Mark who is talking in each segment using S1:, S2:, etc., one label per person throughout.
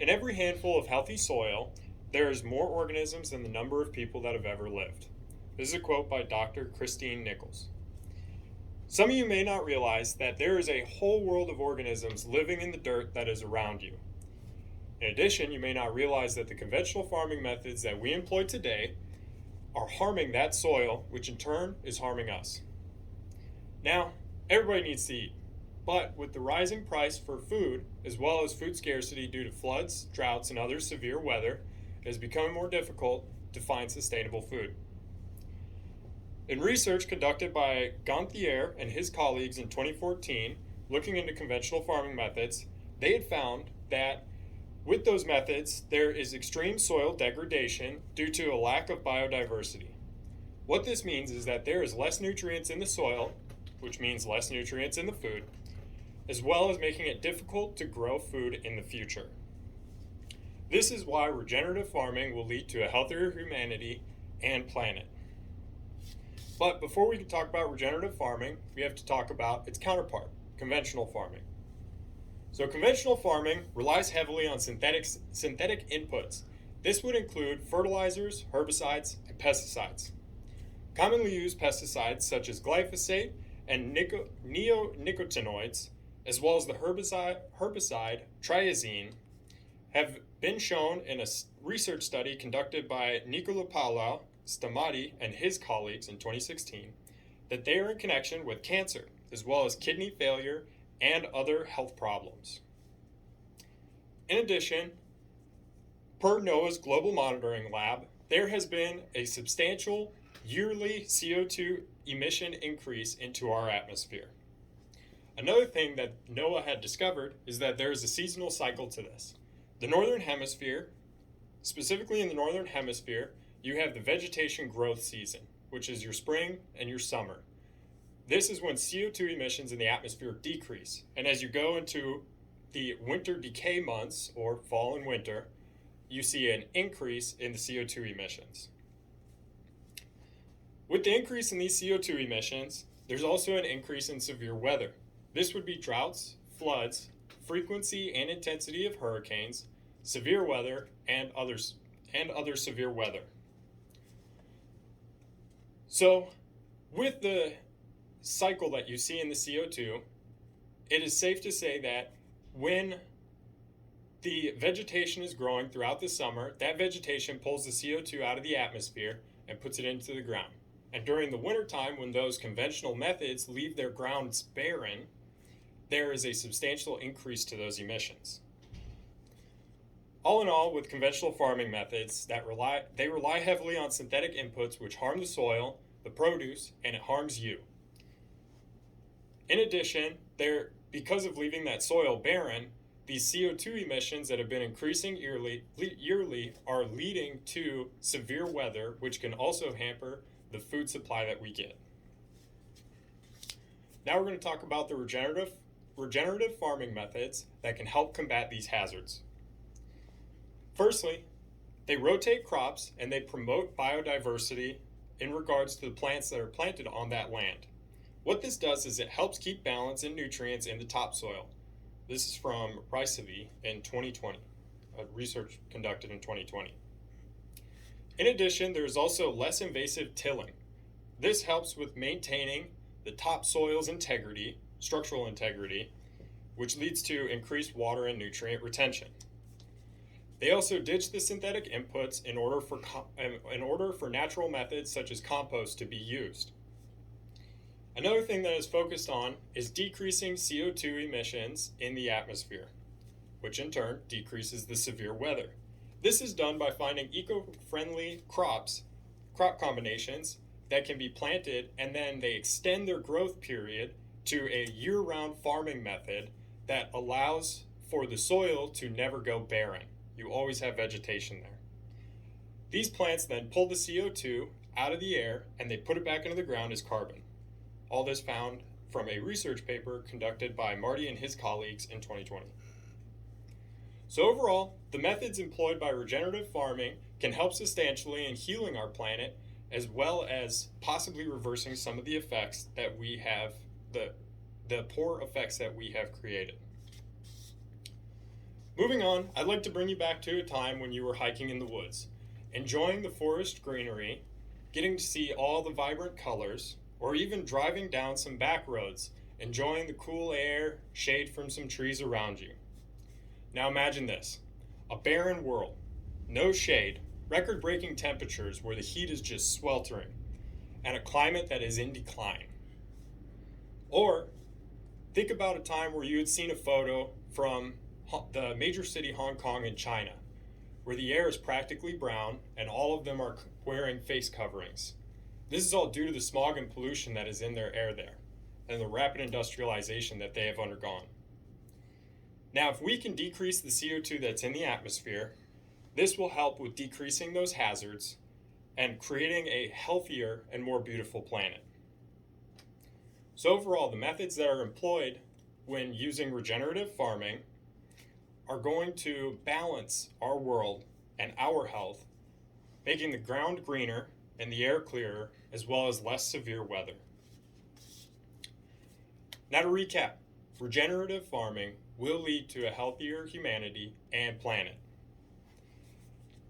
S1: In every handful of healthy soil, there is more organisms than the number of people that have ever lived. This is a quote by Dr. Christine Nichols. Some of you may not realize that there is a whole world of organisms living in the dirt that is around you. In addition, you may not realize that the conventional farming methods that we employ today are harming that soil, which in turn is harming us. Now, everybody needs to eat, but with the rising price for food, as well as food scarcity due to floods, droughts, and other severe weather, it has become more difficult to find sustainable food. In research conducted by Gonthier and his colleagues in 2014, looking into conventional farming methods, they had found that with those methods, there is extreme soil degradation due to a lack of biodiversity. What this means is that there is less nutrients in the soil, which means less nutrients in the food, as well as making it difficult to grow food in the future. This is why regenerative farming will lead to a healthier humanity and planet. But before we can talk about regenerative farming, we have to talk about its counterpart, conventional farming. So conventional farming relies heavily on synthetic inputs. This would include fertilizers, herbicides, and pesticides. Commonly used pesticides such as glyphosate and neonicotinoids, as well as the herbicide triazine, have been shown in a research study conducted by Nicolapaolo Stamati and his colleagues in 2016 that they are in connection with cancer, as well as kidney failure and other health problems. In addition, per NOAA's Global Monitoring Lab, there has been a substantial yearly CO2 emission increase into our atmosphere. Another thing that NOAA had discovered is that there is a seasonal cycle to this. The Northern Hemisphere, specifically in the Northern Hemisphere, you have the vegetation growth season, which is your spring and your summer. This is when CO2 emissions in the atmosphere decrease. And as you go into the winter decay months, or fall and winter, you see an increase in the CO2 emissions. With the increase in these CO2 emissions, there's also an increase in severe weather. This would be droughts, floods, frequency and intensity of hurricanes, severe weather, and other severe weather. So, with the cycle that you see in the CO2, it is safe to say that when the vegetation is growing throughout the summer, that vegetation pulls the CO2 out of the atmosphere and puts it into the ground. And during the wintertime, when those conventional methods leave their grounds barren, there is a substantial increase to those emissions. All in all, with conventional farming methods, they rely heavily on synthetic inputs which harm the soil, the produce, and it harms you. In addition, because of leaving that soil barren, these CO2 emissions that have been increasing yearly are leading to severe weather, which can also hamper the food supply that we get. Now we're going to talk about the regenerative farming methods that can help combat these hazards. Firstly, they rotate crops and they promote biodiversity in regards to the plants that are planted on that land. What this does is it helps keep balance and nutrients in the topsoil. This is from Persuasive in 2020, a research conducted in 2020. In addition, there is also less invasive tilling. This helps with maintaining the topsoil's integrity, structural integrity, which leads to increased water and nutrient retention. They also ditch the synthetic inputs in order for natural methods such as compost to be used. Another thing that is focused on is decreasing CO2 emissions in the atmosphere, which in turn decreases the severe weather. This is done by finding eco-friendly crop combinations that can be planted, and then they extend their growth period to a year-round farming method that allows for the soil to never go barren. You always have vegetation there. These plants then pull the CO2 out of the air and they put it back into the ground as carbon. All this found from a research paper conducted by Marty and his colleagues in 2020. So overall, the methods employed by regenerative farming can help substantially in healing our planet, as well as possibly reversing some of the effects that we have, the poor effects that we have created. Moving on, I'd like to bring you back to a time when you were hiking in the woods, enjoying the forest greenery, getting to see all the vibrant colors, or even driving down some back roads, enjoying the cool air, shade from some trees around you. Now imagine this: a barren world, no shade, record breaking temperatures where the heat is just sweltering, and a climate that is in decline. Or think about a time where you had seen a photo from the major city Hong Kong in China, where the air is practically brown and all of them are wearing face coverings. This is all due to the smog and pollution that is in their air there, and the rapid industrialization that they have undergone. Now, if we can decrease the CO2 that's in the atmosphere, this will help with decreasing those hazards and creating a healthier and more beautiful planet. So overall, the methods that are employed when using regenerative farming are going to balance our world and our health, making the ground greener and the air clearer, as well as less severe weather. Now to recap, regenerative farming will lead to a healthier humanity and planet.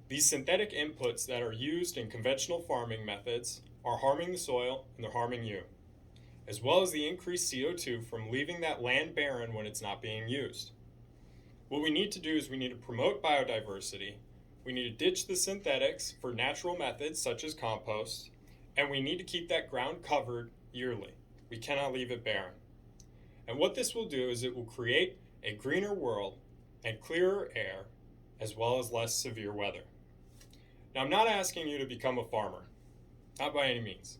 S1: These synthetic inputs that are used in conventional farming methods are harming the soil and they're harming you, as well as the increased CO2 from leaving that land barren when it's not being used. What we need to do is we need to promote biodiversity, we need to ditch the synthetics for natural methods such as compost, and we need to keep that ground covered yearly. We cannot leave it barren. And what this will do is it will create a greener world and clearer air, as well as less severe weather. Now, I'm not asking you to become a farmer, not by any means.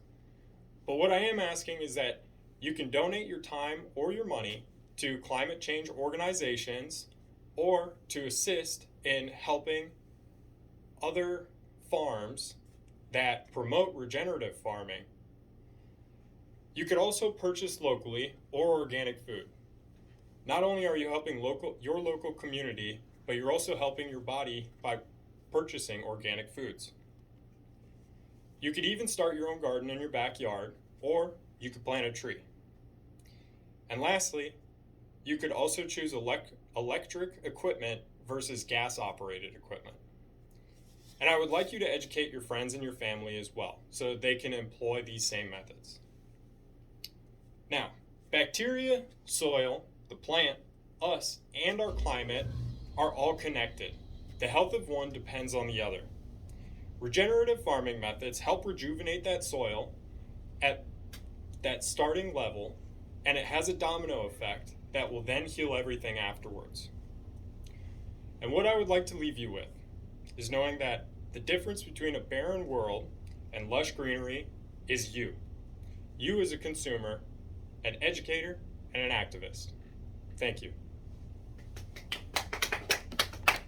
S1: But what I am asking is that you can donate your time or your money to climate change organizations or to assist in helping other farms that promote regenerative farming. You could also purchase locally or organic food. Not only are you helping your local community, but you're also helping your body by purchasing organic foods. You could even start your own garden in your backyard, or you could plant a tree. And lastly, you could also choose electric equipment versus gas-operated equipment. And I would like you to educate your friends and your family as well, so that they can employ these same methods. Now, bacteria, soil, the plant, us, and our climate are all connected. The health of one depends on the other. Regenerative farming methods help rejuvenate that soil at that starting level, and it has a domino effect that will then heal everything afterwards. And what I would like to leave you with is knowing that the difference between a barren world and lush greenery is you. You as a consumer, an educator, and an activist. Thank you.